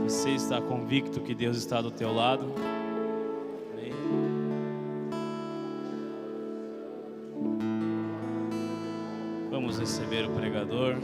Você está convicto que Deus está do teu lado? Amém. Vamos receber o pregador.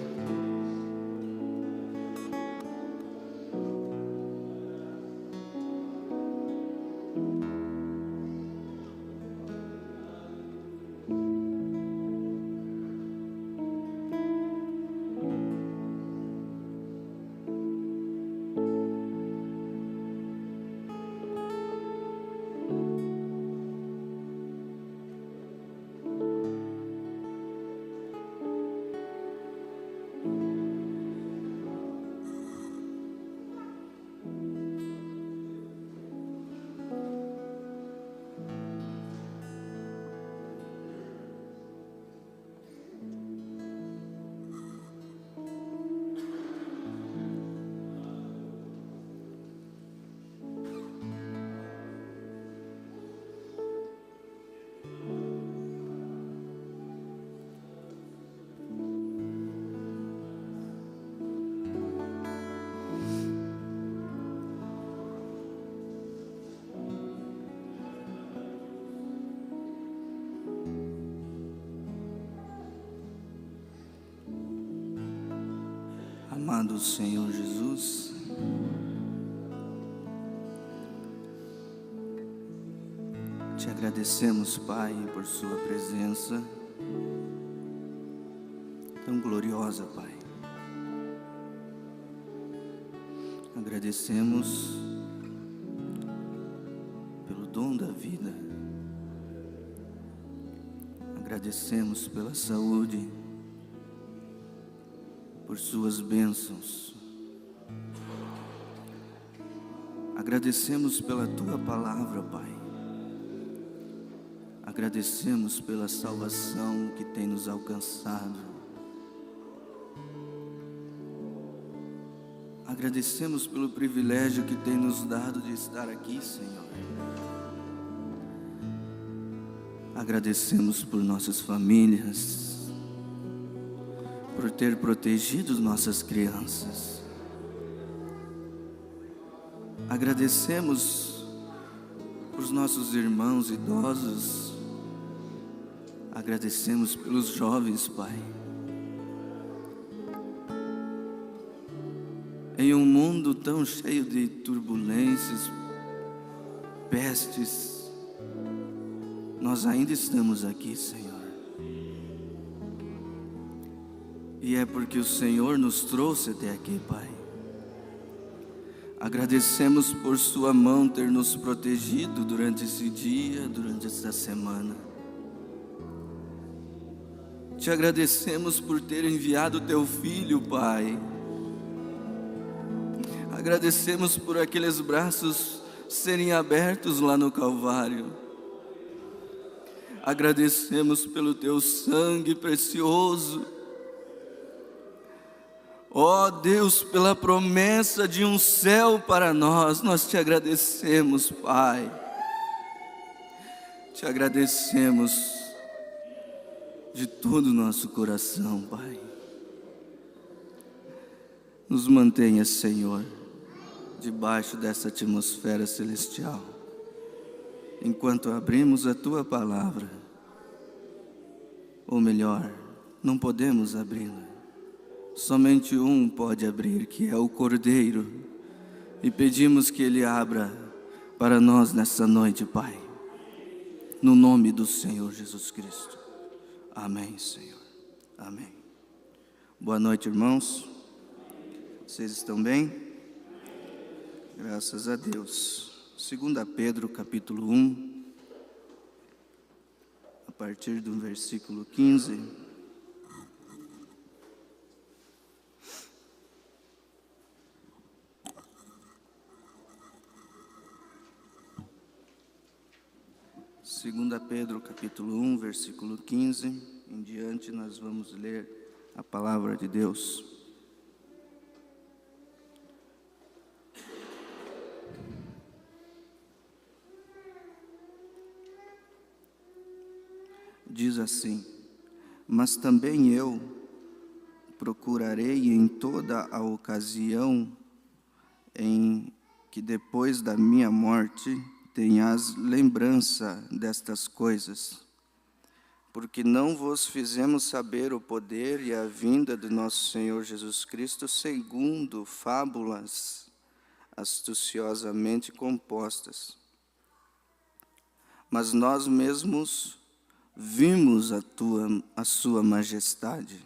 Amado Senhor Jesus, te agradecemos, Pai, por sua presença tão gloriosa, Pai. Agradecemos pelo dom da vida, agradecemos pela saúde, por suas bênçãos. Agradecemos pela tua palavra, Pai. Agradecemos pela salvação que tem nos alcançado. Agradecemos pelo privilégio que tem nos dado de estar aqui, Senhor. Agradecemos por nossas famílias, por ter protegido nossas crianças. Agradecemos por nossos irmãos idosos. Agradecemos pelos jovens, Pai. Em um mundo tão cheio de turbulências, pestes, nós ainda estamos aqui, Senhor. E é porque o Senhor nos trouxe até aqui, Pai. Agradecemos por sua mão ter nos protegido durante esse dia, durante essa semana. Te agradecemos por ter enviado teu Filho, Pai. Agradecemos por aqueles braços serem abertos lá no Calvário. Agradecemos pelo teu sangue precioso. Ó Deus, pela promessa de um céu para nós te agradecemos, Pai. Te agradecemos de todo o nosso coração, Pai. Nos mantenha, Senhor, debaixo dessa atmosfera celestial, enquanto abrimos a Tua palavra. Ou melhor, não podemos abri-la. Somente um pode abrir, que é o Cordeiro, e pedimos que Ele abra para nós nessa noite, Pai, no nome do Senhor Jesus Cristo. Amém, Senhor. Amém. Boa noite, irmãos. Vocês estão bem? Graças a Deus. 2 Pedro, capítulo 1, a partir do versículo 15. Segunda Pedro, capítulo 1, versículo 15, em diante nós vamos ler a palavra de Deus. Diz assim: mas também eu procurarei em toda a ocasião em que depois da minha morte tenhas lembrança destas coisas, porque não vos fizemos saber o poder e a vinda de nosso Senhor Jesus Cristo segundo fábulas astuciosamente compostas. Mas nós mesmos vimos a sua majestade,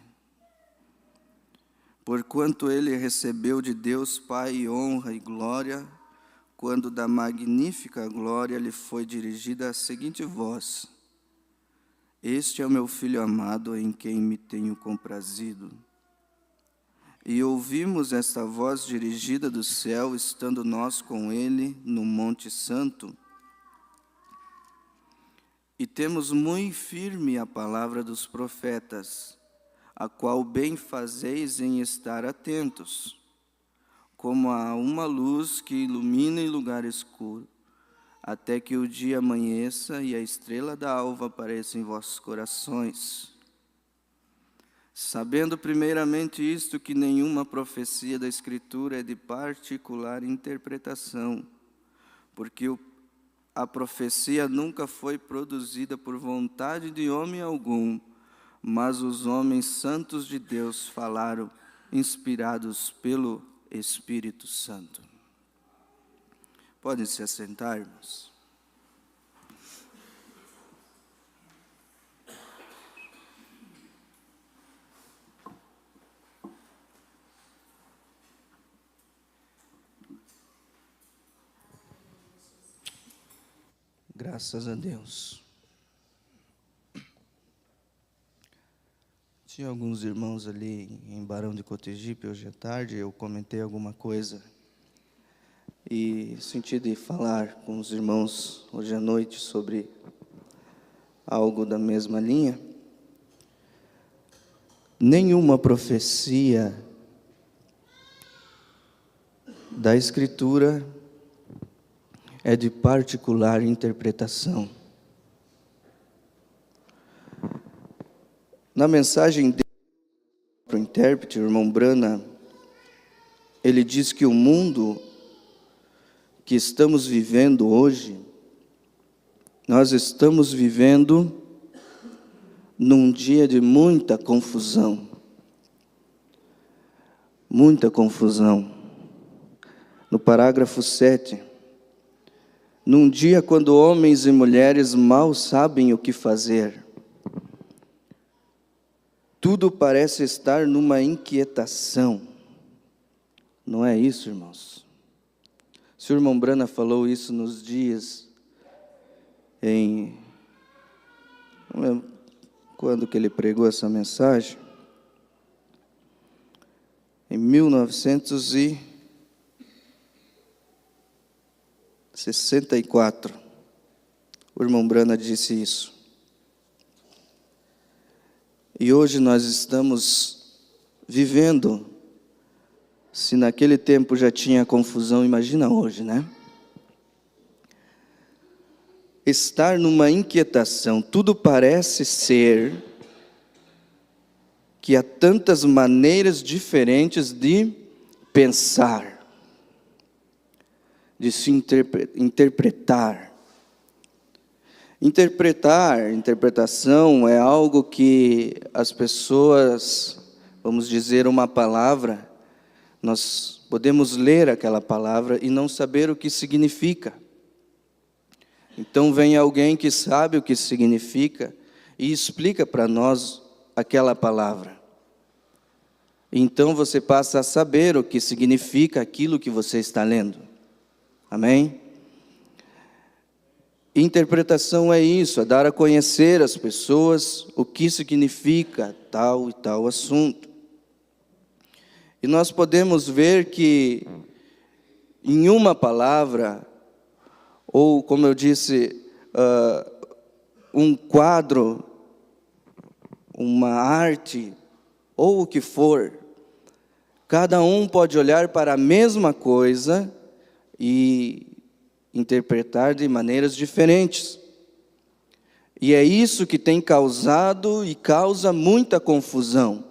porquanto ele recebeu de Deus Pai honra e glória, quando da magnífica glória lhe foi dirigida a seguinte voz: Este é o meu Filho amado, em quem me tenho comprazido. E ouvimos esta voz dirigida do céu, estando nós com ele no Monte Santo, e temos muito firme a palavra dos profetas, a qual bem fazeis em estar atentos, como a uma luz que ilumina em lugar escuro, até que o dia amanheça e a estrela da alva apareça em vossos corações. Sabendo primeiramente isto, que nenhuma profecia da Escritura é de particular interpretação, porque a profecia nunca foi produzida por vontade de homem algum, mas os homens santos de Deus falaram, inspirados pelo Espírito Santo. Podem se assentar, irmãos. Graças a Deus. Tinha alguns irmãos ali em Barão de Cotegipe hoje à tarde, eu comentei alguma coisa e senti de falar com os irmãos hoje à noite sobre algo da mesma linha. Nenhuma profecia da Escritura é de particular interpretação. Na mensagem dele para o intérprete, o irmão Brana, ele diz que o mundo que estamos vivendo hoje, nós estamos vivendo num dia de muita confusão. Muita confusão. No parágrafo 7, num dia quando homens e mulheres mal sabem o que fazer, tudo parece estar numa inquietação. Não é isso, irmãos? O senhor irmão Brana falou isso nos dias não lembro quando que ele pregou essa mensagem, em 1964, o irmão Brana disse isso. E hoje nós estamos vivendo, se naquele tempo já tinha confusão, imagina hoje, né? Estar numa inquietação, tudo parece ser que há tantas maneiras diferentes de pensar, de se interpretar. Interpretação é algo que as pessoas, vamos dizer uma palavra, nós podemos ler aquela palavra e não saber o que significa. Então vem alguém que sabe o que significa e explica para nós aquela palavra. Então você passa a saber o que significa aquilo que você está lendo. Amém? Interpretação é isso, é dar a conhecer às pessoas o que significa tal e tal assunto. E nós podemos ver que em uma palavra, ou como eu disse, um quadro, uma arte, ou o que for, cada um pode olhar para a mesma coisa e interpretar de maneiras diferentes. E é isso que tem causado e causa muita confusão.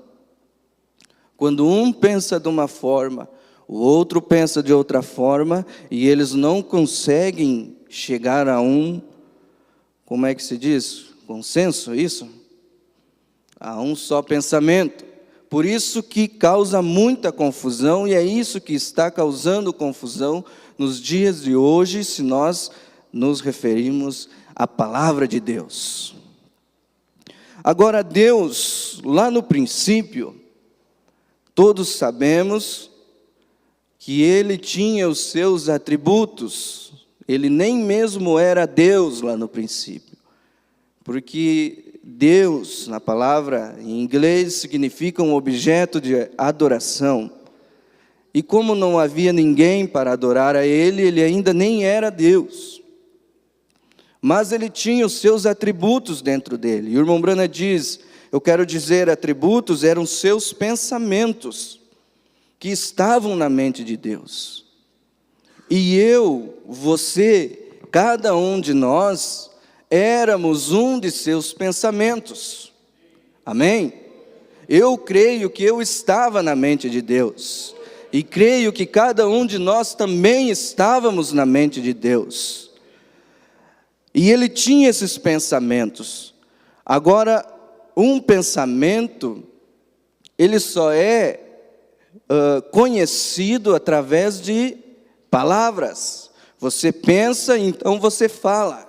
Quando um pensa de uma forma, o outro pensa de outra forma, e eles não conseguem chegar a um, como é que se diz? Consenso, isso? A um só pensamento. Por isso que causa muita confusão, e é isso que está causando confusão nos dias de hoje, se nós nos referimos à palavra de Deus. Agora, Deus, lá no princípio, todos sabemos que Ele tinha os seus atributos. Ele nem mesmo era Deus lá no princípio, porque Deus, na palavra em inglês, significa um objeto de adoração. E como não havia ninguém para adorar a Ele, Ele ainda nem era Deus. Mas Ele tinha os seus atributos dentro dele. E o irmão Branham diz, eu quero dizer, atributos eram seus pensamentos, que estavam na mente de Deus. E eu, você, cada um de nós, éramos um de seus pensamentos. Amém? Eu creio que eu estava na mente de Deus. E creio que cada um de nós também estávamos na mente de Deus. E Ele tinha esses pensamentos. Agora, um pensamento, ele só é conhecido através de palavras. Você pensa, então você fala.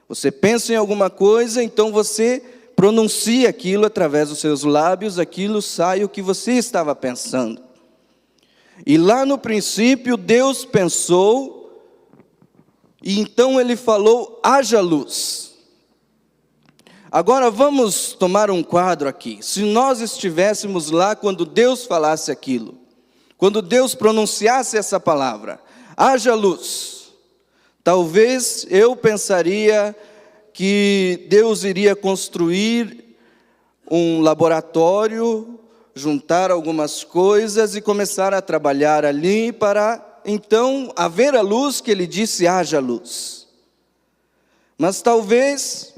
Você pensa em alguma coisa, então você pronuncia aquilo através dos seus lábios, aquilo sai o que você estava pensando. E lá no princípio Deus pensou, e então Ele falou, haja luz. Agora vamos tomar um quadro aqui. Se nós estivéssemos lá quando Deus falasse aquilo, quando Deus pronunciasse essa palavra, haja luz, talvez eu pensaria que Deus iria construir um laboratório, juntar algumas coisas e começar a trabalhar ali para então haver a luz que Ele disse, haja luz. Mas talvez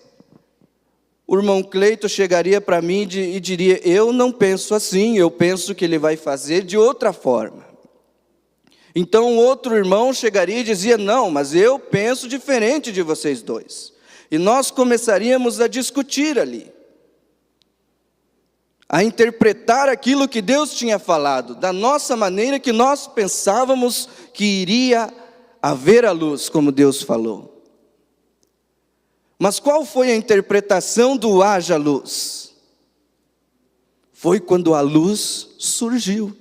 o irmão Cleito chegaria para mim e diria, eu não penso assim, eu penso que Ele vai fazer de outra forma. Então outro irmão chegaria e dizia, não, mas eu penso diferente de vocês dois. E nós começaríamos a discutir ali, a interpretar aquilo que Deus tinha falado, da nossa maneira que nós pensávamos que iria haver a luz, como Deus falou. Mas qual foi a interpretação do haja luz? Foi quando a luz surgiu.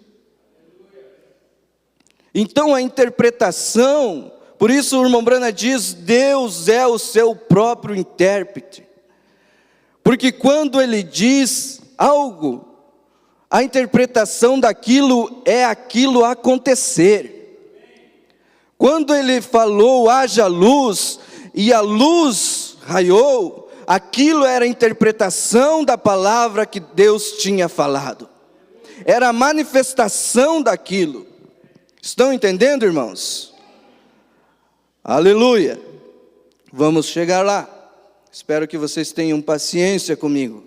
Então a interpretação, por isso o irmão Branham diz, Deus é o seu próprio intérprete. Porque quando Ele diz algo, a interpretação daquilo é aquilo acontecer. Quando Ele falou, haja luz, e a luz raiou, aquilo era a interpretação da palavra que Deus tinha falado. Era a manifestação daquilo. Estão entendendo, irmãos? Aleluia. Vamos chegar lá. Espero que vocês tenham paciência comigo.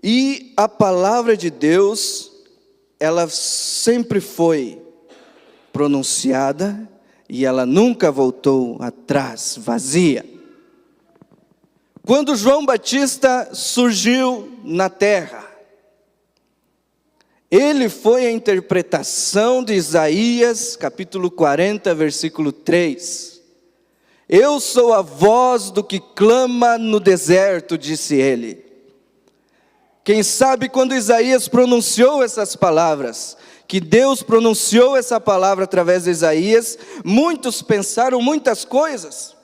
E a palavra de Deus, ela sempre foi pronunciada e ela nunca voltou atrás, vazia. Quando João Batista surgiu na terra, ele foi a interpretação de Isaías, capítulo 40, versículo 3. Eu sou a voz do que clama no deserto, disse ele. Quem sabe quando Isaías pronunciou essas palavras, que Deus pronunciou essa palavra através de Isaías, muitos pensaram muitas coisas.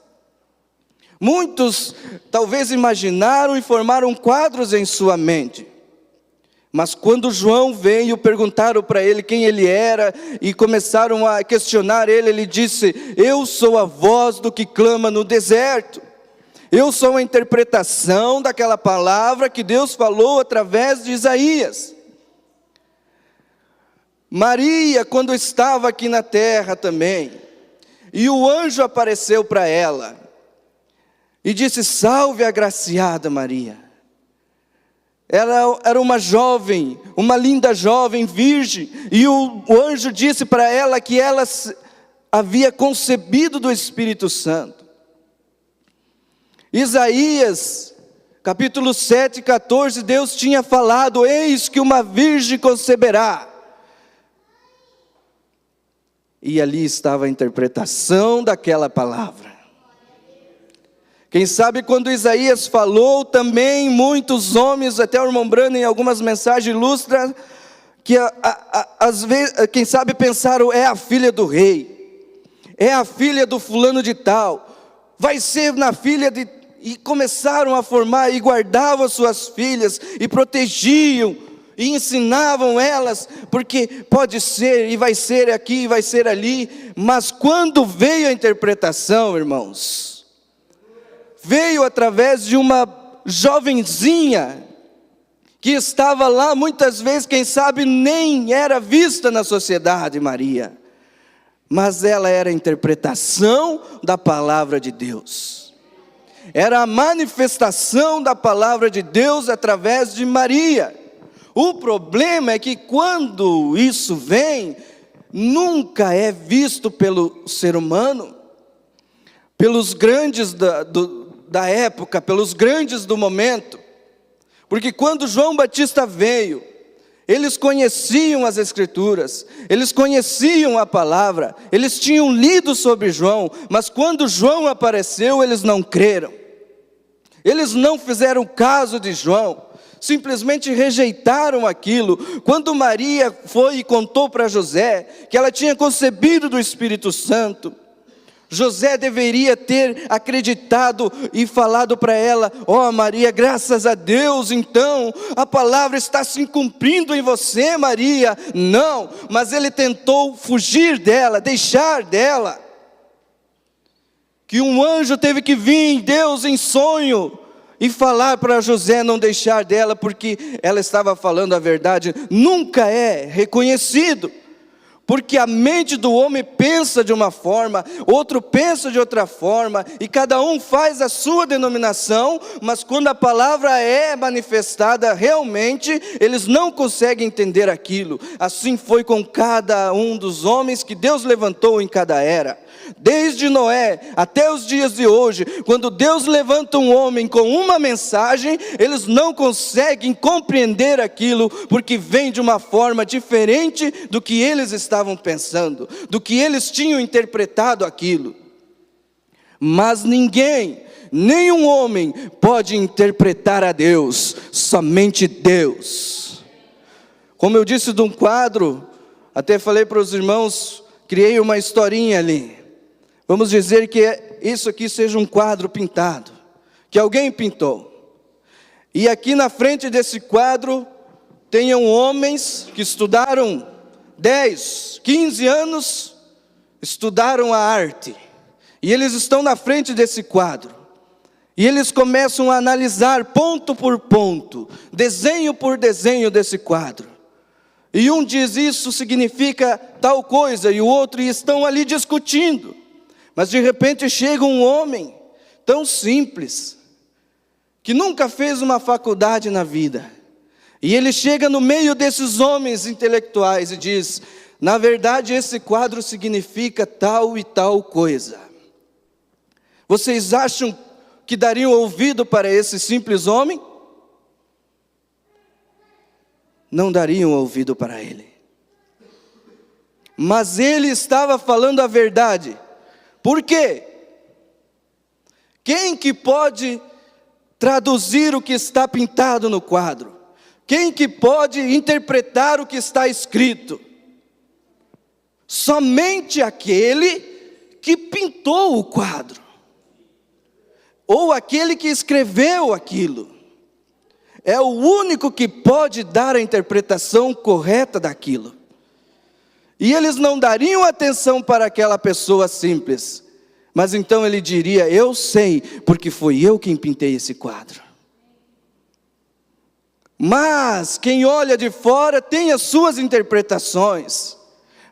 Muitos talvez imaginaram e formaram quadros em sua mente. Mas quando João veio, perguntaram para ele quem ele era e começaram a questionar ele, ele disse, eu sou a voz do que clama no deserto. Eu sou a interpretação daquela palavra que Deus falou através de Isaías. Maria, quando estava aqui na terra também, e o anjo apareceu para ela, e disse, salve agraciada Maria. Era uma jovem, uma linda jovem, virgem, e o anjo disse para ela que ela havia concebido do Espírito Santo. Isaías, capítulo 7, 14, Deus tinha falado: eis que uma virgem conceberá. E ali estava a interpretação daquela palavra. Quem sabe quando Isaías falou, também muitos homens, até o irmão Brano em algumas mensagens ilustra, que às vezes, quem sabe pensaram: é a filha do rei, é a filha do fulano de tal, vai ser na filha de... E começaram a formar e guardavam suas filhas, e protegiam, e ensinavam elas, porque pode ser, e vai ser aqui, e vai ser ali. Mas quando veio a interpretação, irmãos, veio através de uma jovenzinha, que estava lá muitas vezes, quem sabe nem era vista na sociedade, Maria. Mas ela era a interpretação da palavra de Deus. Era a manifestação da palavra de Deus através de Maria. O problema é que quando isso vem, nunca é visto pelo ser humano, pelos grandes da época, pelos grandes do momento. Porque quando João Batista veio, eles conheciam as Escrituras, eles conheciam a palavra, eles tinham lido sobre João, mas quando João apareceu, eles não creram. Eles não fizeram caso de João, simplesmente rejeitaram aquilo. Quando Maria foi e contou para José que ela tinha concebido do Espírito Santo, José deveria ter acreditado e falado para ela: ó Maria, graças a Deus, então a palavra está se cumprindo em você, Maria. Não, mas ele tentou fugir dela, deixar dela. Que um anjo teve que vir, Deus em sonho, e falar para José não deixar dela, porque ela estava falando a verdade. Nunca é reconhecido. Porque a mente do homem pensa de uma forma, outro pensa de outra forma, e cada um faz a sua denominação, mas quando a palavra é manifestada realmente, eles não conseguem entender aquilo. Assim foi com cada um dos homens que Deus levantou em cada era. Desde Noé até os dias de hoje, quando Deus levanta um homem com uma mensagem, eles não conseguem compreender aquilo, porque vem de uma forma diferente do que eles estavam pensando, do que eles tinham interpretado aquilo. Mas ninguém, nenhum homem pode interpretar a Deus, somente Deus. Como eu disse de um quadro, até falei para os irmãos, criei uma historinha ali. Vamos dizer que isso aqui seja um quadro pintado, que alguém pintou. E aqui na frente desse quadro tenham homens que estudaram 10, 15 anos, estudaram a arte. E eles estão na frente desse quadro. E eles começam a analisar ponto por ponto, desenho por desenho desse quadro. E um diz isso significa tal coisa, e o outro, e estão ali discutindo. Mas de repente chega um homem tão simples, que nunca fez uma faculdade na vida, e ele chega no meio desses homens intelectuais e diz: na verdade esse quadro significa tal e tal coisa. Vocês acham que dariam ouvido para esse simples homem? Não dariam ouvido para ele. Mas ele estava falando a verdade. Por quê? Quem que pode traduzir o que está pintado no quadro? Quem que pode interpretar o que está escrito? Somente aquele que pintou o quadro, ou aquele que escreveu aquilo. É o único que pode dar a interpretação correta daquilo. E eles não dariam atenção para aquela pessoa simples. Mas então ele diria: eu sei, porque foi eu quem pintei esse quadro. Mas quem olha de fora tem as suas interpretações.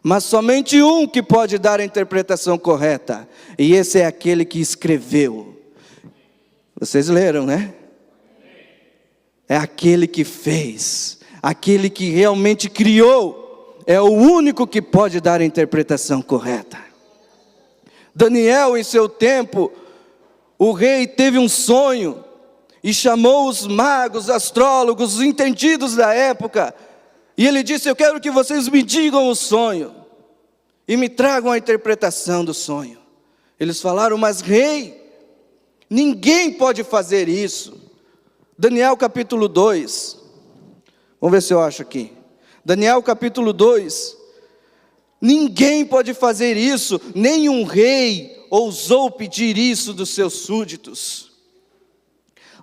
Mas somente um que pode dar a interpretação correta. E esse é aquele que escreveu. Vocês leram, né? é aquele que fez, aquele que realmente criou, é o único que pode dar a interpretação correta. Daniel, em seu tempo, o rei teve um sonho e chamou os magos, astrólogos, os entendidos da época, e ele disse: eu quero que vocês me digam o sonho e me tragam a interpretação do sonho. Eles falaram: mas rei, ninguém pode fazer isso. Daniel capítulo 2, vamos ver se eu acho aqui. Daniel capítulo 2, ninguém pode fazer isso, nenhum rei ousou pedir isso dos seus súditos.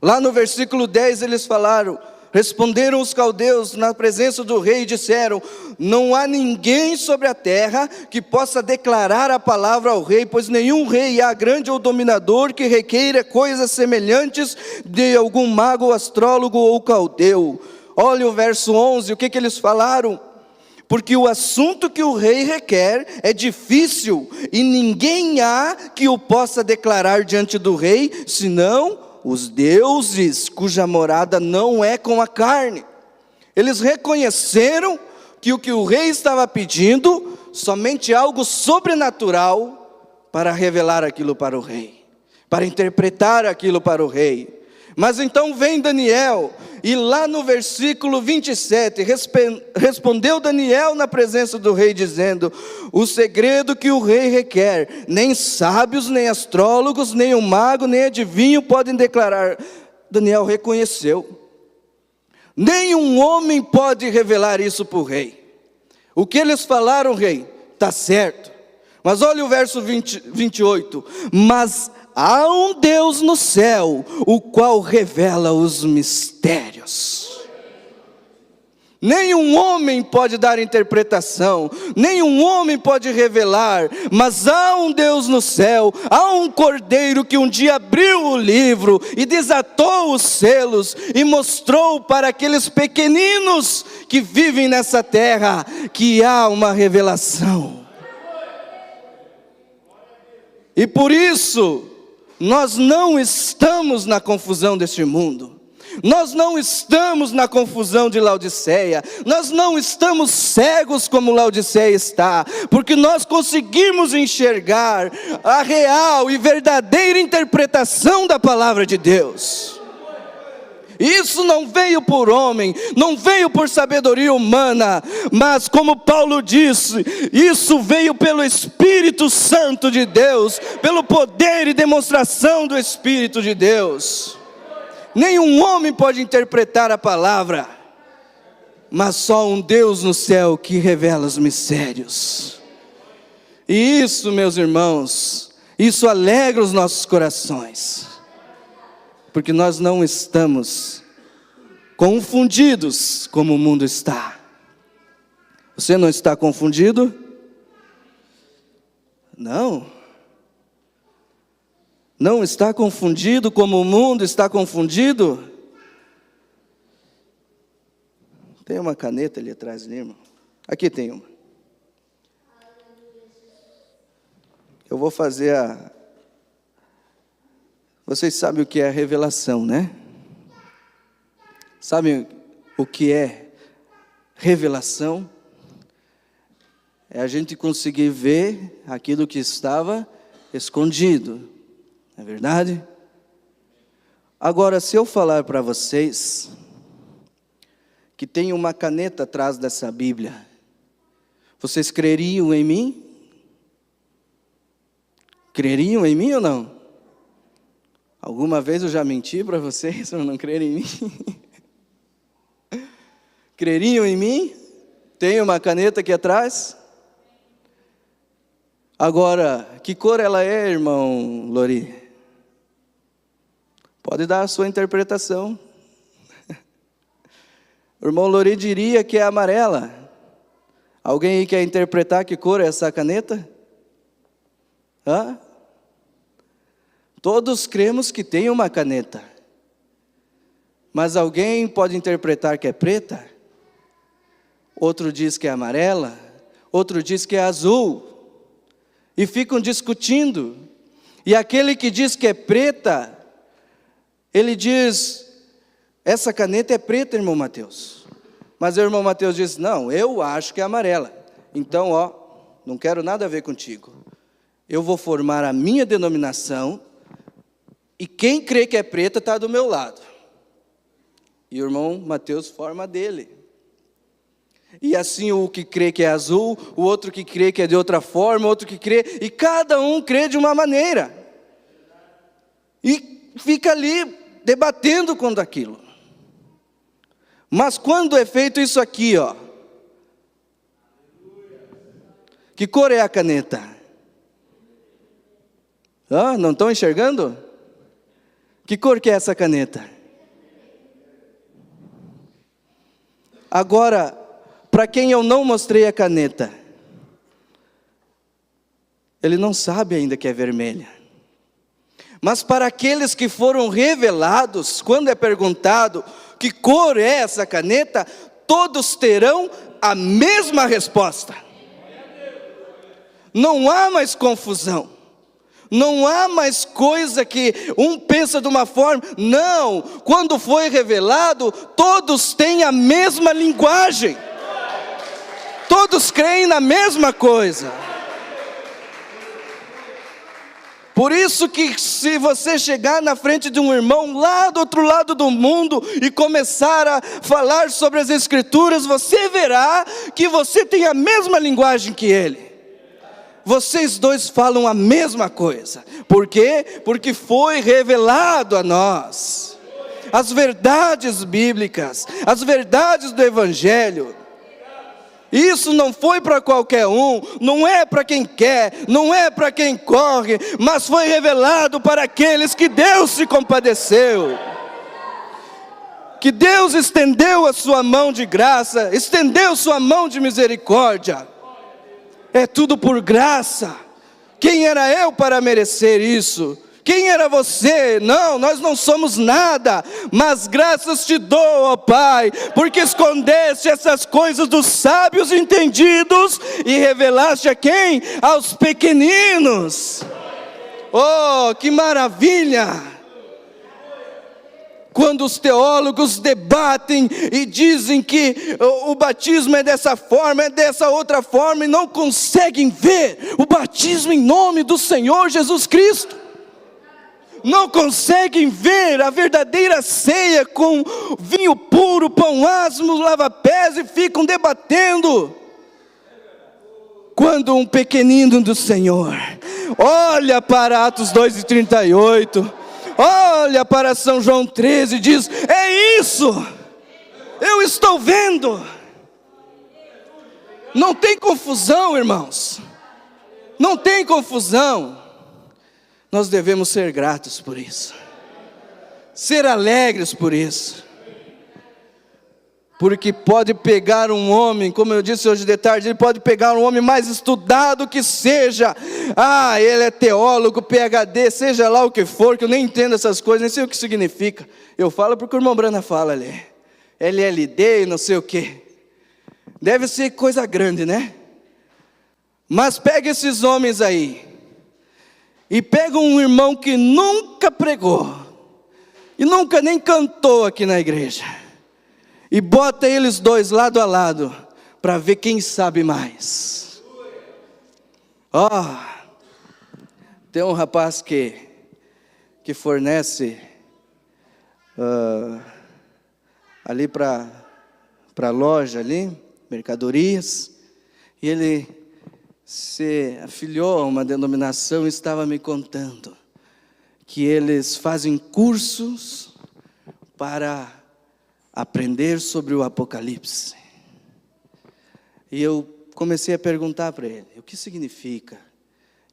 Lá no versículo 10 eles falaram: responderam os caldeus na presença do rei e disseram: não há ninguém sobre a terra que possa declarar a palavra ao rei, pois nenhum rei há grande ou dominador que requeira coisas semelhantes de algum mago, astrólogo ou caldeu. Olha o verso 11, o que eles falaram? Porque o assunto que o rei requer é difícil, e ninguém há que o possa declarar diante do rei, senão os deuses cuja morada não é com a carne. Eles reconheceram que o rei estava pedindo, somente algo sobrenatural para revelar aquilo para o rei, para interpretar aquilo para o rei. Mas então vem Daniel, e lá no versículo 27, respondeu Daniel na presença do rei, dizendo: o segredo que o rei requer, nem sábios, nem astrólogos, nem um mago, nem adivinho podem declarar. Daniel reconheceu: nenhum homem pode revelar isso para o rei. O que eles falaram, rei, está certo. Mas olha o verso 28, mas há um Deus no céu, o qual revela os mistérios. Nenhum homem pode dar interpretação, nenhum homem pode revelar, mas há um Deus no céu, há um cordeiro que um dia abriu o livro e desatou os selos e mostrou para aqueles pequeninos que vivem nessa terra que há uma revelação. E por isso, nós não estamos na confusão deste mundo. Nós não estamos na confusão de Laodiceia. Nós não estamos cegos como Laodiceia está, porque nós conseguimos enxergar a real e verdadeira interpretação da palavra de Deus. Isso não veio por homem, não veio por sabedoria humana, mas como Paulo disse, isso veio pelo Espírito Santo de Deus, pelo poder e demonstração do Espírito de Deus. Nenhum homem pode interpretar a palavra, mas só um Deus no céu que revela os mistérios. E isso, meus irmãos, isso alegra os nossos corações, porque nós não estamos confundidos como o mundo está. Você não está confundido? Não. Não está confundido como o mundo está confundido? Tem uma caneta ali atrás, irmão? Aqui tem uma. Eu vou fazer a... Vocês sabem o que é a revelação, né? Sabem o que é revelação? É a gente conseguir ver aquilo que estava escondido. Não é verdade? Agora, se eu falar para vocês que tem uma caneta atrás dessa Bíblia, vocês creriam em mim? Creriam em mim ou não? Alguma vez eu já menti para vocês ou não creram em mim? Creriam em mim? Tem uma caneta aqui atrás? Agora, que cor ela é, irmão Lori? Pode dar a sua interpretação. O irmão Lori diria que é amarela. Alguém aí quer interpretar que cor é essa caneta? Hã? Todos cremos que tem uma caneta. Mas alguém pode interpretar que é preta? Outro diz que é amarela? Outro diz que é azul? E ficam discutindo. E aquele que diz que é preta, ele diz: essa caneta é preta, irmão Mateus. Mas o irmão Mateus disse, não, eu acho que é amarela. Então, não quero nada a ver contigo. Eu vou formar a minha denominação e quem crê que é preta está do meu lado. E o irmão Mateus forma a dele. E assim o que crê que é azul, o outro que crê que é de outra forma, outro que crê, e cada um crê de uma maneira. E fica ali debatendo com aquilo. Mas quando é feito isso aqui, que cor é a caneta? Não estão enxergando? Que cor que é essa caneta? Agora, para quem eu não mostrei a caneta, ele não sabe ainda que é vermelha. Mas para aqueles que foram revelados, quando é perguntado que cor é essa caneta, todos terão a mesma resposta. Não há mais confusão. Não há mais coisa que um pensa de uma forma. Não, quando foi revelado, todos têm a mesma linguagem. Todos creem na mesma coisa. Por isso que se você chegar na frente de um irmão lá do outro lado do mundo e começar a falar sobre as Escrituras, você verá que você tem a mesma linguagem que ele. Vocês dois falam a mesma coisa. Por quê? Porque foi revelado a nós as verdades bíblicas, as verdades do Evangelho. Isso não foi para qualquer um, não é para quem quer, não é para quem corre, mas foi revelado para aqueles que Deus se compadeceu. Que Deus estendeu a sua mão de graça, estendeu sua mão de misericórdia. É tudo por graça. Quem era eu para merecer isso? Quem era você? Não, nós não somos nada, mas graças te dou, ó Pai, porque escondeste essas coisas dos sábios entendidos e revelaste a quem? Aos pequeninos. Oh, que maravilha! Quando os teólogos debatem e dizem que o batismo é dessa forma, é dessa outra forma, e não conseguem ver o batismo em nome do Senhor Jesus Cristo. Não conseguem ver a verdadeira ceia com vinho puro, pão asmo, lava-pés e ficam debatendo. Quando um pequenino do Senhor olha para Atos 2:38, olha para São João 13 e diz, é isso, eu estou vendo. Não tem confusão, irmãos, não tem confusão. Nós devemos ser gratos por isso, ser alegres por isso, porque pode pegar um homem, como eu disse hoje de tarde, ele pode pegar um homem mais estudado que seja, ele é teólogo, PhD, seja lá o que for, que eu nem entendo essas coisas, nem sei o que significa, eu falo porque o irmão Brana fala ali, LLD e não sei o que, deve ser coisa grande, né? Mas pega esses homens aí, e pega um irmão que nunca pregou, e nunca nem cantou aqui na igreja, e bota eles dois lado a lado, para ver quem sabe mais. Tem um rapaz que fornece ali para a loja ali, mercadorias, e ele se afiliou a uma denominação e estava me contando que eles fazem cursos para aprender sobre o Apocalipse. E eu comecei a perguntar para ele, o que significa?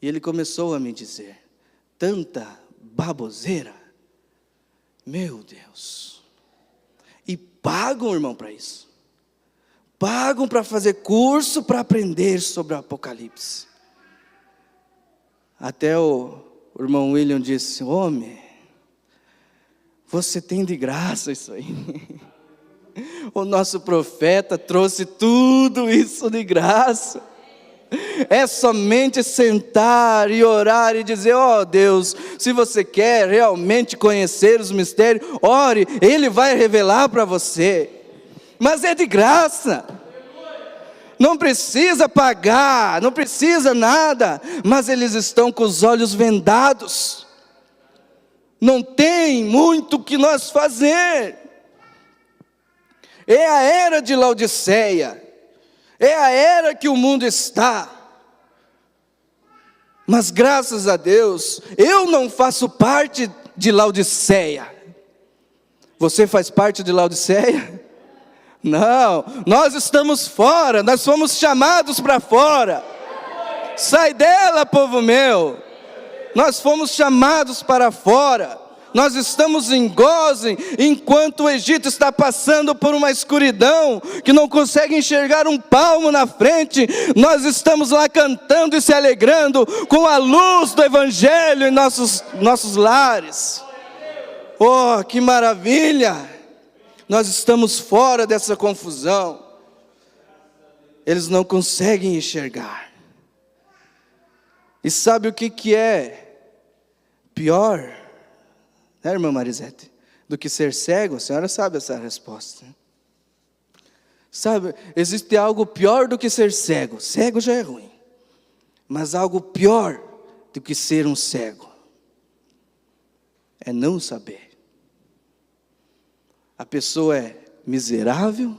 E ele começou a me dizer, tanta baboseira, meu Deus. E pagam, irmão, para isso. Pagam para fazer curso para aprender sobre o Apocalipse. Até o irmão William disse, homem, você tem de graça isso aí. O nosso profeta trouxe tudo isso de graça. É somente sentar e orar e dizer: ó Deus, se você quer realmente conhecer os mistérios, ore, Ele vai revelar para você. Mas é de graça. Não precisa pagar, não precisa nada, mas eles estão com os olhos vendados. Não tem muito o que nós fazer. É a era de Laodiceia, é a era que o mundo está. Mas graças a Deus, eu não faço parte de Laodiceia. Você faz parte de Laodiceia? Não, nós estamos fora, nós fomos chamados para fora. Sai dela, povo meu. Nós fomos chamados para fora. Nós estamos em Gósen, enquanto o Egito está passando por uma escuridão, que não consegue enxergar um palmo na frente. Nós estamos lá cantando e se alegrando com a luz do Evangelho em nossos lares. Oh, que maravilha! Nós estamos fora dessa confusão. Eles não conseguem enxergar. E sabe o que é pior, né, irmã Marisete, do que ser cego? A senhora sabe essa resposta. Sabe, existe algo pior do que ser cego. Cego já é ruim. Mas algo pior do que ser um cego é não saber. A pessoa é miserável,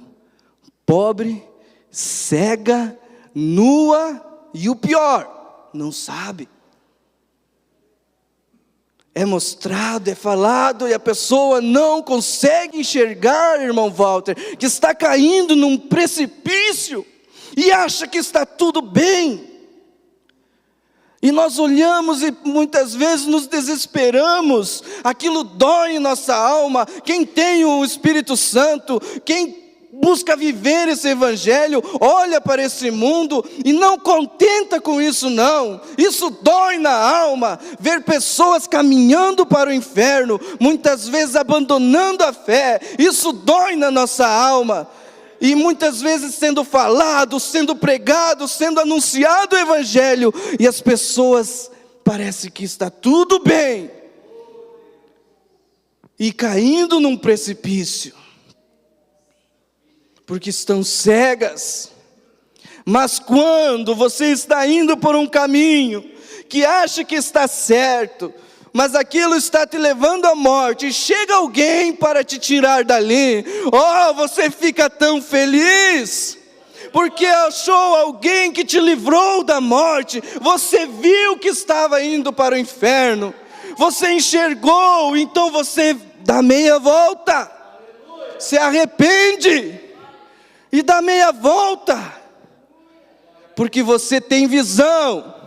pobre, cega, nua e o pior, não sabe. É mostrado, é falado e a pessoa não consegue enxergar, irmão Walter, que está caindo num precipício e acha que está tudo bem. E nós olhamos e muitas vezes nos desesperamos, aquilo dói em nossa alma. Quem tem o Espírito Santo, quem busca viver esse Evangelho, olha para esse mundo e não contenta com isso não. Isso dói na alma, ver pessoas caminhando para o inferno, muitas vezes abandonando a fé, isso dói na nossa alma. E muitas vezes sendo falado, sendo pregado, sendo anunciado o Evangelho, e as pessoas parece que está tudo bem, e caindo num precipício, porque estão cegas. Mas quando você está indo por um caminho, que acha que está certo, mas aquilo está te levando à morte, e chega alguém para te tirar dali, oh, você fica tão feliz, porque achou alguém que te livrou da morte. Você viu que estava indo para o inferno, você enxergou, então você dá meia volta, se arrepende, e dá meia volta, porque você tem visão.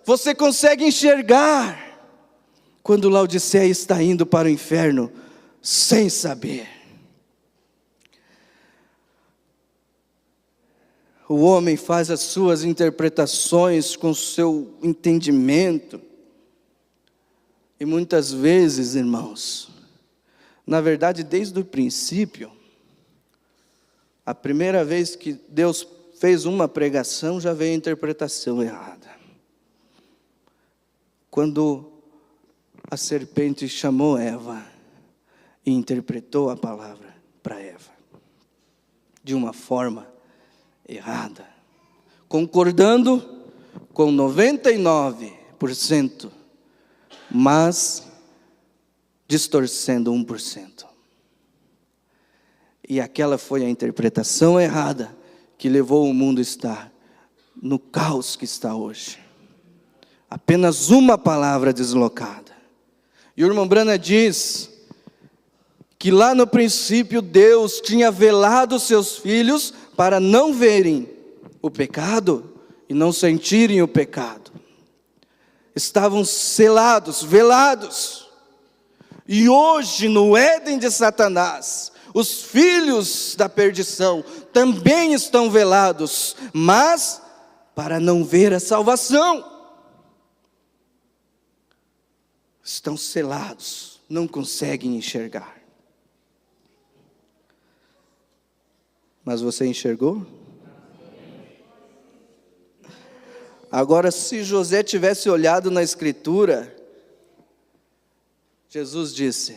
Você consegue enxergar quando Laodiceia está indo para o inferno sem saber. O homem faz as suas interpretações com o seu entendimento. E muitas vezes, irmãos, na verdade desde o princípio, a primeira vez que Deus fez uma pregação, já veio a interpretação errada. Quando a serpente chamou Eva e interpretou a palavra para Eva de uma forma errada, concordando com 99%, mas distorcendo 1%. E aquela foi a interpretação errada que levou o mundo a estar no caos que está hoje. Apenas uma palavra deslocada. E o irmão Brana diz que lá no princípio Deus tinha velado os seus filhos para não verem o pecado e não sentirem o pecado. Estavam selados, velados. E hoje no Éden de Satanás, os filhos da perdição também estão velados, mas para não ver a salvação. Estão selados, não conseguem enxergar. Mas você enxergou? Agora, se José tivesse olhado na Escritura, Jesus disse: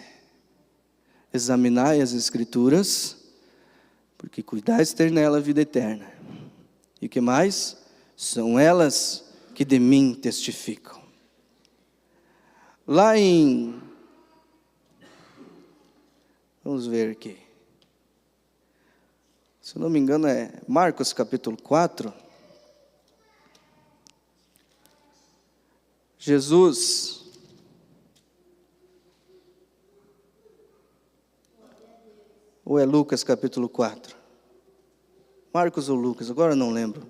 examinai as Escrituras, porque cuidais ter nela a vida eterna. E o que mais? São elas que de mim testificam. Lá em... Vamos ver aqui. Se eu não me engano é Marcos capítulo 4. Jesus... Ou é Lucas capítulo 4? Marcos ou Lucas, agora eu não lembro.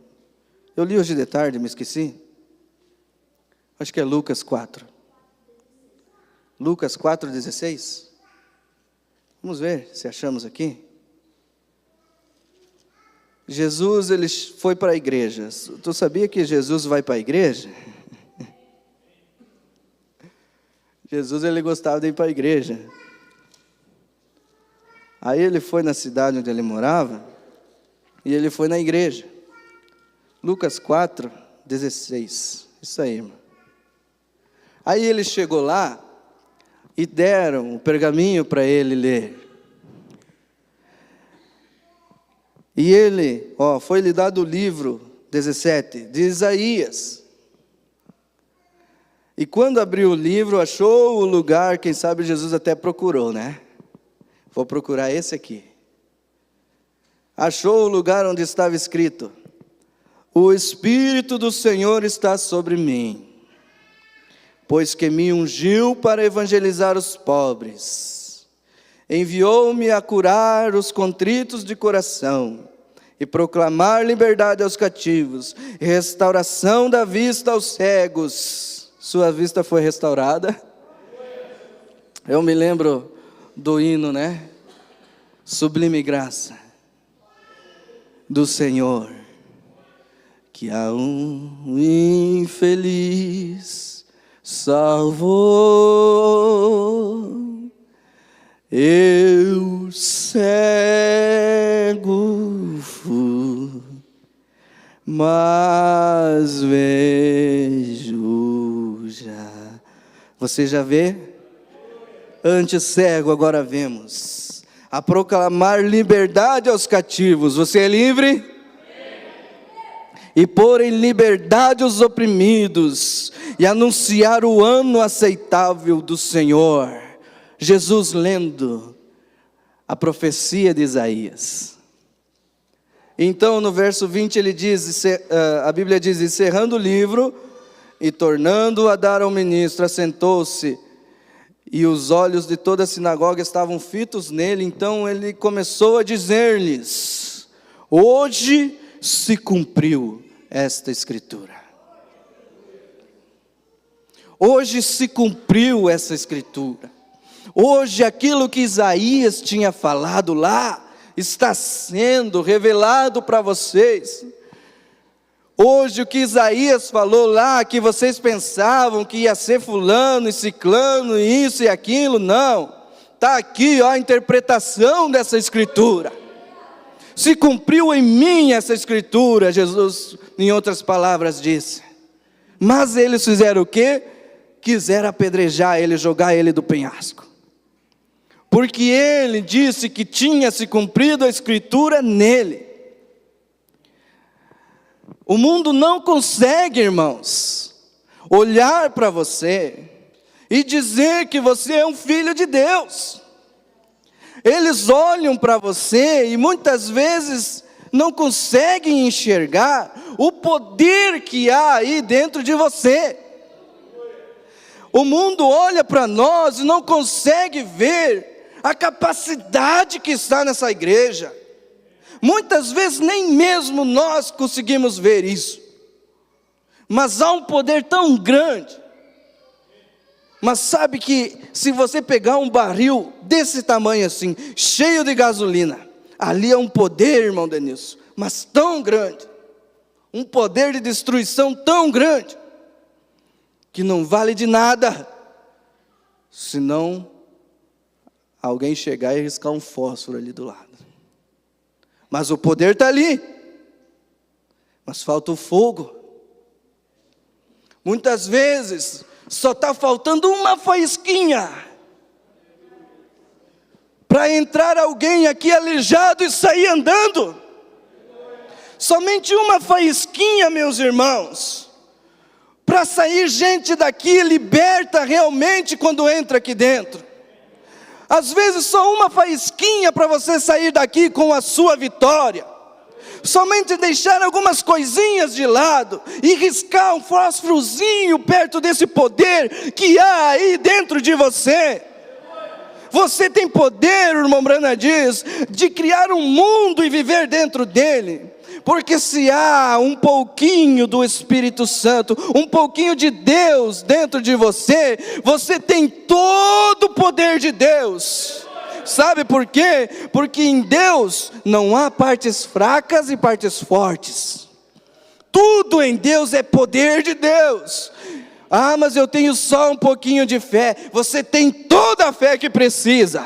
Eu li hoje de tarde, me esqueci. Acho que é Lucas 4. Lucas 4:16. Vamos ver se achamos aqui. Jesus, ele foi para a igreja. Tu sabia que Jesus vai para a igreja? Jesus, ele gostava de ir para a igreja. Aí ele foi na cidade onde ele morava, e ele foi na igreja. Lucas 4:16. Isso aí, irmão. Aí ele chegou lá, e deram o pergaminho para ele ler. E ele, foi-lhe dado o livro 17, de Isaías. E quando abriu o livro, achou o lugar, quem sabe Jesus até procurou, né? Vou procurar esse aqui. Achou o lugar onde estava escrito: o Espírito do Senhor está sobre mim, pois que me ungiu para evangelizar os pobres, enviou-me a curar os contritos de coração, e proclamar liberdade aos cativos, e restauração da vista aos cegos. Sua vista foi restaurada? Eu me lembro do hino, né? Sublime graça do Senhor, que a um infeliz salvou. Eu cego fui, mas vejo já. Você já vê? Antes cego, agora vemos. A proclamar liberdade aos cativos. Você é livre? E pôr em liberdade os oprimidos, e anunciar o ano aceitável do Senhor. Jesus lendo a profecia de Isaías. Então no verso 20 ele diz, a Bíblia diz: encerrando o livro e tornando a dar ao ministro, assentou-se, e os olhos de toda a sinagoga estavam fitos nele. Então ele começou a dizer-lhes: hoje se cumpriu esta escritura. Hoje se cumpriu essa escritura. Hoje aquilo que Isaías tinha falado lá está sendo revelado para vocês. Hoje o que Isaías falou lá, que vocês pensavam que ia ser fulano e ciclano, e isso e aquilo, não. Está aqui a interpretação dessa escritura. Se cumpriu em mim essa escritura, Jesus, em outras palavras, disse. Mas eles fizeram o quê? Quiseram apedrejar ele, jogar ele do penhasco. Porque ele disse que tinha se cumprido a escritura nele. O mundo não consegue, irmãos, olhar para você e dizer que você é um filho de Deus. Eles olham para você e muitas vezes não conseguem enxergar o poder que há aí dentro de você. O mundo olha para nós e não consegue ver a capacidade que está nessa igreja. Muitas vezes nem mesmo nós conseguimos ver isso. Mas há um poder tão grande. Mas sabe que se você pegar um barril desse tamanho assim, cheio de gasolina, ali é um poder, irmão Denilson, mas tão grande. Um poder de destruição tão grande, que não vale de nada, senão alguém chegar e riscar um fósforo ali do lado. Mas o poder está ali, mas falta o fogo. Muitas vezes só está faltando uma faísquinha para entrar alguém aqui aleijado e sair andando. Somente uma faísquinha, meus irmãos, para sair gente daqui liberta realmente quando entra aqui dentro. Às vezes só uma faísquinha para você sair daqui com a sua vitória. Somente deixar algumas coisinhas de lado e riscar um fósforozinho perto desse poder que há aí dentro de você. Você tem poder, o irmão Branham diz, de criar um mundo e viver dentro dele. Porque se há um pouquinho do Espírito Santo, um pouquinho de Deus dentro de você, você tem todo o poder de Deus. Sabe por quê? Porque em Deus não há partes fracas e partes fortes. Tudo em Deus é poder de Deus. Ah, mas eu tenho só um pouquinho de fé. Você tem toda a fé que precisa.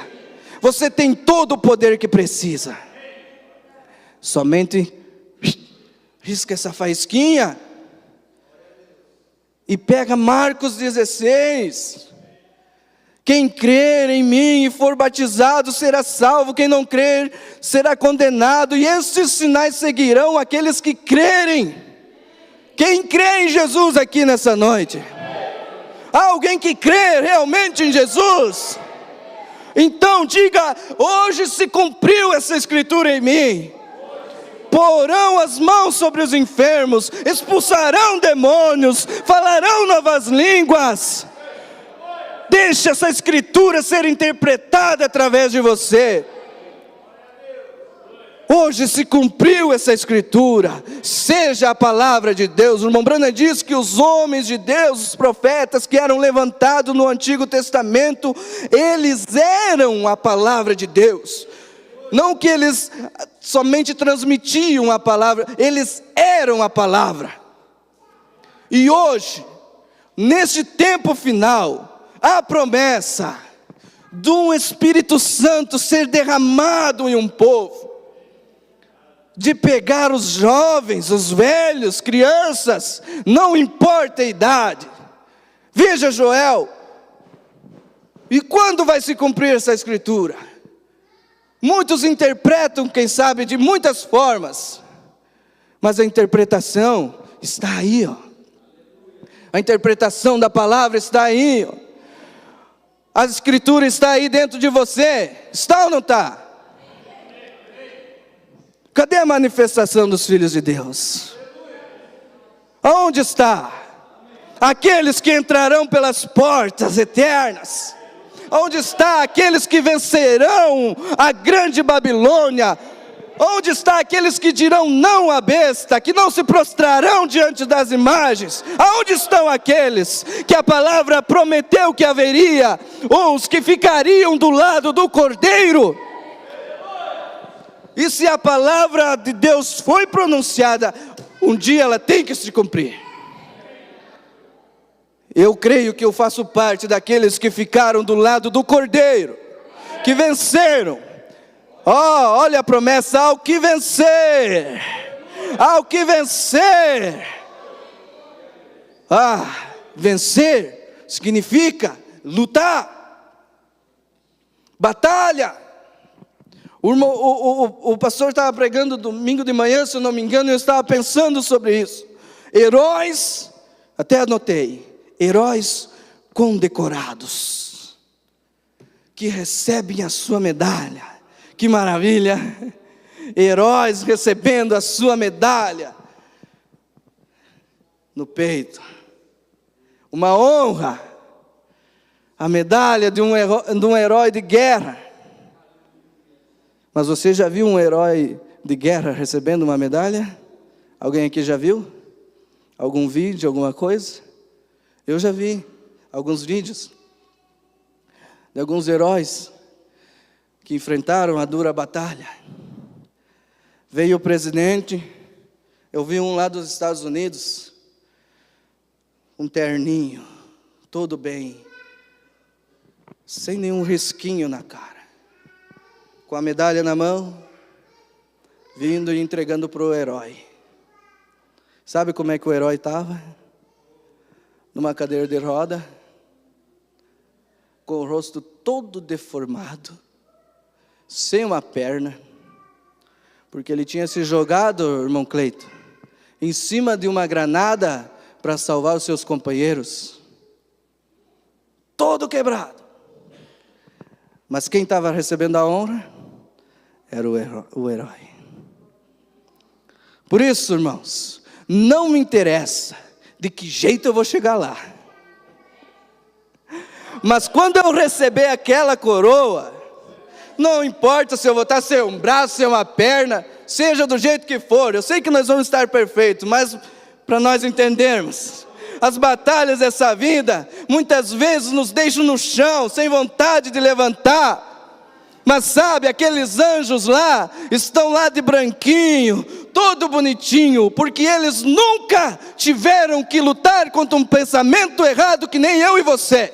Você tem todo o poder que precisa. Somente risca essa faísquinha e pega Marcos 16. Quem crer em mim e for batizado será salvo, quem não crer será condenado, e esses sinais seguirão aqueles que crerem. Quem crê em Jesus aqui nessa noite? Há alguém que crê realmente em Jesus? Então diga: hoje se cumpriu essa escritura em mim. Porão as mãos sobre os enfermos, expulsarão demônios, falarão novas línguas. Deixe essa escritura ser interpretada através de você. Hoje se cumpriu essa escritura. Seja a palavra de Deus. O irmão Branham diz que os homens de Deus, os profetas que eram levantados no Antigo Testamento, eles eram a palavra de Deus. Não que eles somente transmitiam a palavra, eles eram a palavra. E hoje, neste tempo final, a promessa de um Espírito Santo ser derramado em um povo, de pegar os jovens, os velhos, crianças, não importa a idade. Veja Joel, e quando vai se cumprir essa escritura? Muitos interpretam, quem sabe, de muitas formas, mas a interpretação está aí, ó. A interpretação da palavra está aí, ó. A escritura está aí dentro de você. Está ou não está? Cadê a manifestação dos filhos de Deus? Aonde está? Aqueles que entrarão pelas portas eternas. Onde está aqueles que vencerão a grande Babilônia? Onde está aqueles que dirão não à besta, que não se prostrarão diante das imagens? Aonde estão aqueles que a palavra prometeu que haveria, os que ficariam do lado do Cordeiro? E se a palavra de Deus foi pronunciada, um dia ela tem que se cumprir. Eu creio que eu faço parte daqueles que ficaram do lado do Cordeiro, que venceram. Olha a promessa: ao que vencer, ao que vencer. Vencer significa lutar, batalha. O pastor estava pregando domingo de manhã, se eu não me engano, eu estava pensando sobre isso. Heróis, até anotei, heróis condecorados, que recebem a sua medalha. Que maravilha! Heróis recebendo a sua medalha no peito. Uma honra, a medalha de um herói de guerra. Mas você já viu um herói de guerra recebendo uma medalha? Alguém aqui já viu? Algum vídeo, alguma coisa? Eu já vi alguns vídeos de alguns heróis que enfrentaram a dura batalha. Veio o presidente, eu vi um lá dos Estados Unidos, um terninho, todo bem, sem nenhum risquinho na cara, com a medalha na mão, vindo e entregando para o herói. Sabe como é que o herói estava? numa cadeira de roda, com o rosto todo deformado, sem uma perna, porque ele tinha se jogado, irmão Cleito, em cima de uma granada para salvar os seus companheiros, todo quebrado. Mas quem estava recebendo a honra era o herói. Por isso, irmãos, não me interessa de que jeito eu vou chegar lá. Mas quando eu receber aquela coroa, não importa se eu vou estar sem um braço, sem uma perna, seja do jeito que for, eu sei que nós vamos estar perfeitos, mas para nós entendermos, as batalhas dessa vida, muitas vezes nos deixam no chão, sem vontade de levantar. Mas sabe, aqueles anjos lá, estão lá de branquinho, todo bonitinho, porque eles nunca tiveram que lutar contra um pensamento errado que nem eu e você.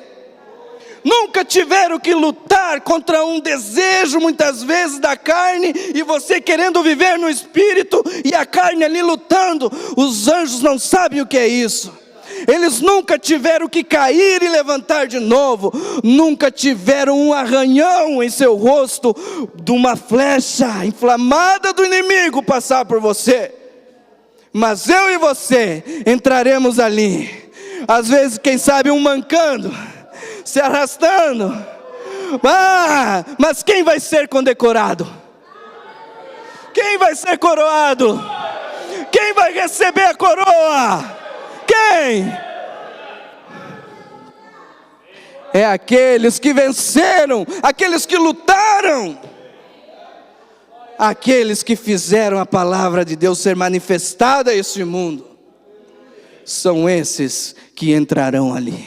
Nunca tiveram que lutar contra um desejo, muitas vezes, da carne, e você querendo viver no Espírito, e a carne ali lutando. Os anjos não sabem o que é isso. Eles nunca tiveram que cair e levantar de novo. Nunca tiveram um arranhão em seu rosto de uma flecha inflamada do inimigo passar por você. Mas eu e você entraremos ali. Às vezes, quem sabe, um mancando, se arrastando. Mas quem vai ser condecorado? Quem vai ser coroado? Quem vai receber a coroa? Quem? É aqueles que venceram, aqueles que lutaram, aqueles que fizeram a palavra de Deus ser manifestada a este mundo. São esses que entrarão ali.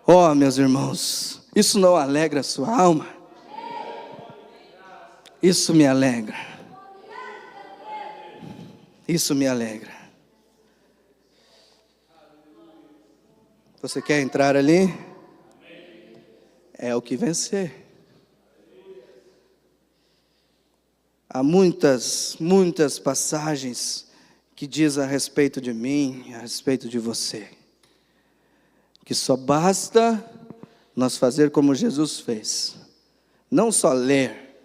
Oh, meus irmãos, isso não alegra a sua alma? Isso me alegra. Isso me alegra. Você quer entrar ali? É o que vencer. Há muitas passagens que diz a respeito de mim, a respeito de você, que só basta nós fazer como Jesus fez, não só ler,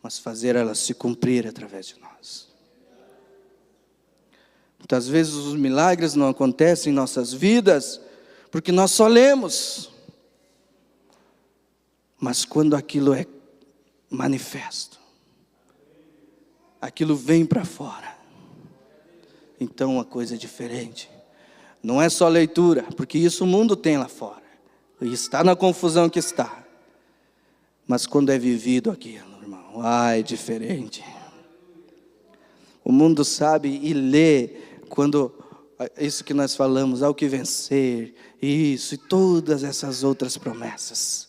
mas fazer elas se cumprir através de nós. Muitas vezes os milagres não acontecem em nossas vidas, porque nós só lemos. Mas quando aquilo é manifesto, aquilo vem para fora, então a coisa é diferente. Não é só leitura, porque isso o mundo tem lá fora, e está na confusão que está. Mas quando é vivido aquilo, irmão, é diferente. O mundo sabe e lê quando isso que nós falamos, há o que vencer, isso e todas essas outras promessas.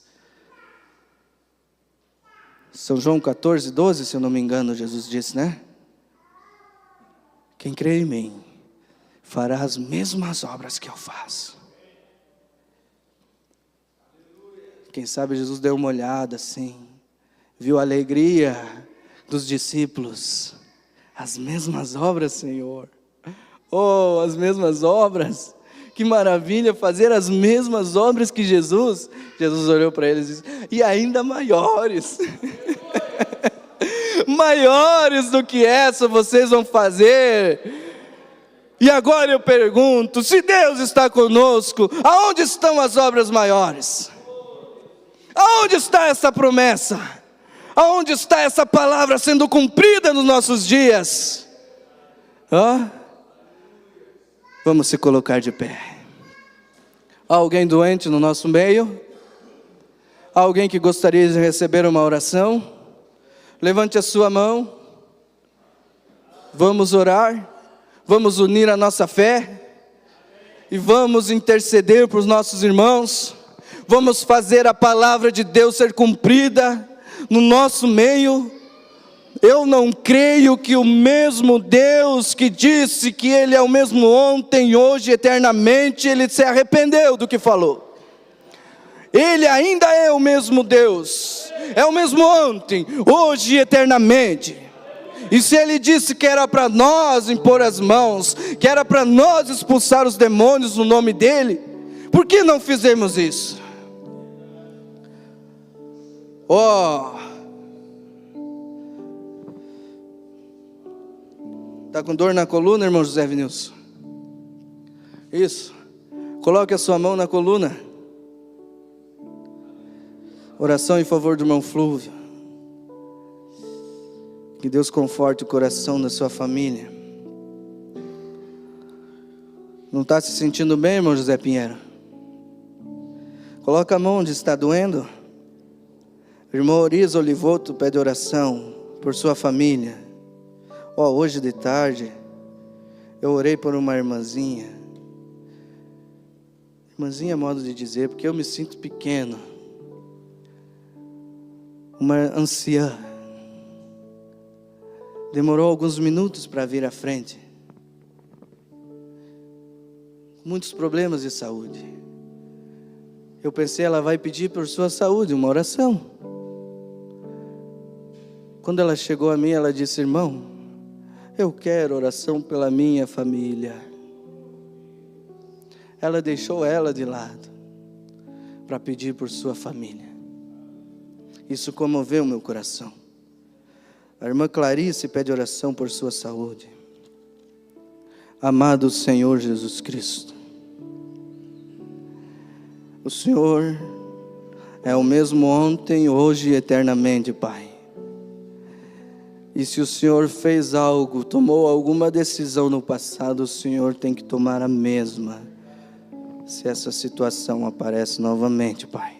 São João 14, 12, se eu não me engano, Jesus disse, né? Quem crê em mim, fará as mesmas obras que eu faço. Quem sabe Jesus deu uma olhada assim, viu a alegria dos discípulos. As mesmas obras, Senhor. Oh, as mesmas obras. Que maravilha fazer as mesmas obras que Jesus. Jesus olhou para eles e disse, e ainda maiores. Maiores do que essa vocês vão fazer. E agora eu pergunto, se Deus está conosco, aonde estão as obras maiores? Aonde está essa promessa? Aonde está essa palavra sendo cumprida nos nossos dias? Vamos se colocar de pé. Há alguém doente no nosso meio? Há alguém que gostaria de receber uma oração? Levante a sua mão. Vamos orar. Vamos unir a nossa fé. E vamos interceder para os nossos irmãos. Vamos fazer a palavra de Deus ser cumprida no nosso meio. Eu não creio que o mesmo Deus que disse que Ele é o mesmo ontem, hoje, eternamente, Ele se arrependeu do que falou. Ele ainda é o mesmo Deus, é o mesmo ontem, hoje e eternamente. E se Ele disse que era para nós impor as mãos, que era para nós expulsar os demônios no nome dEle, por que não fizemos isso? Está com dor na coluna, irmão José Vinilson? Isso. Coloque a sua mão na coluna. Oração em favor do irmão Flúvio. Que Deus conforte o coração da sua família. Não está se sentindo bem, irmão José Pinheiro? Coloca a mão onde está doendo. Irmão Oriza Olivoto pede oração por sua família. Hoje de tarde eu orei por uma irmãzinha. Irmãzinha é modo de dizer, porque eu me sinto pequeno. Uma anciã. Demorou alguns minutos para vir à frente. Muitos problemas de saúde. Eu pensei, ela vai pedir por sua saúde, uma oração. Quando ela chegou a mim, ela disse: irmão, eu quero oração pela minha família. Ela deixou ela de lado para pedir por sua família. Isso comoveu meu coração. A irmã Clarice pede oração por sua saúde. Amado Senhor Jesus Cristo, o Senhor é o mesmo ontem, hoje e eternamente, Pai. E se o Senhor fez algo, tomou alguma decisão no passado, o Senhor tem que tomar a mesma, se essa situação aparece novamente, Pai.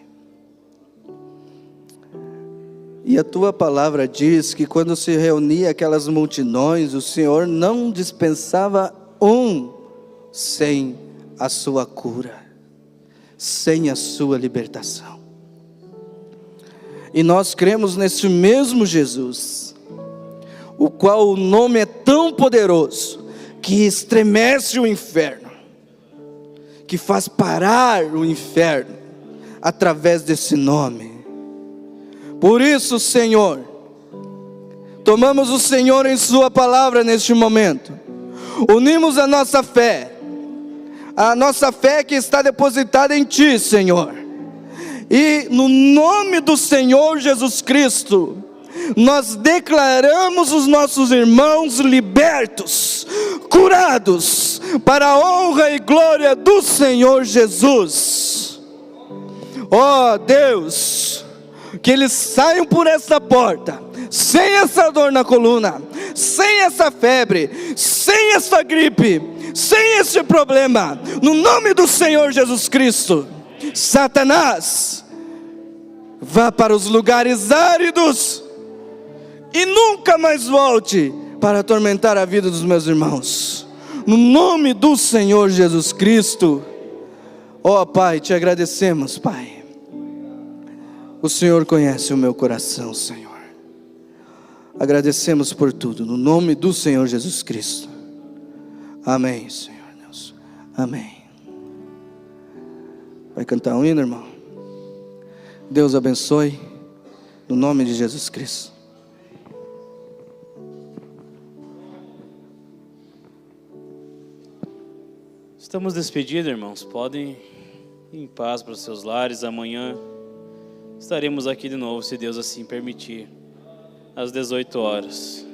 E a Tua palavra diz que quando se reunia aquelas multidões, o Senhor não dispensava um sem a Sua cura, sem a Sua libertação. E nós cremos nesse mesmo Jesus, o qual o nome é tão poderoso, que estremece o inferno, que faz parar o inferno, através desse nome. Por isso, Senhor, tomamos o Senhor em Sua palavra neste momento, unimos a nossa fé que está depositada em Ti, Senhor, e no nome do Senhor Jesus Cristo, nós declaramos os nossos irmãos libertos, curados, para a honra e glória do Senhor Jesus. Deus, que eles saiam por essa porta, sem essa dor na coluna, sem essa febre, sem essa gripe, sem esse problema, no nome do Senhor Jesus Cristo. Satanás, vá para os lugares áridos e nunca mais volte para atormentar a vida dos meus irmãos, no nome do Senhor Jesus Cristo. Pai, te agradecemos, Pai. O Senhor conhece o meu coração, Senhor. Agradecemos por tudo, no nome do Senhor Jesus Cristo. Amém, Senhor Deus. Amém. Vai cantar um hino, irmão? Deus abençoe, no nome de Jesus Cristo. Estamos despedidos, irmãos. Podem ir em paz para os seus lares. Amanhã estaremos aqui de novo, se Deus assim permitir, às 18 horas.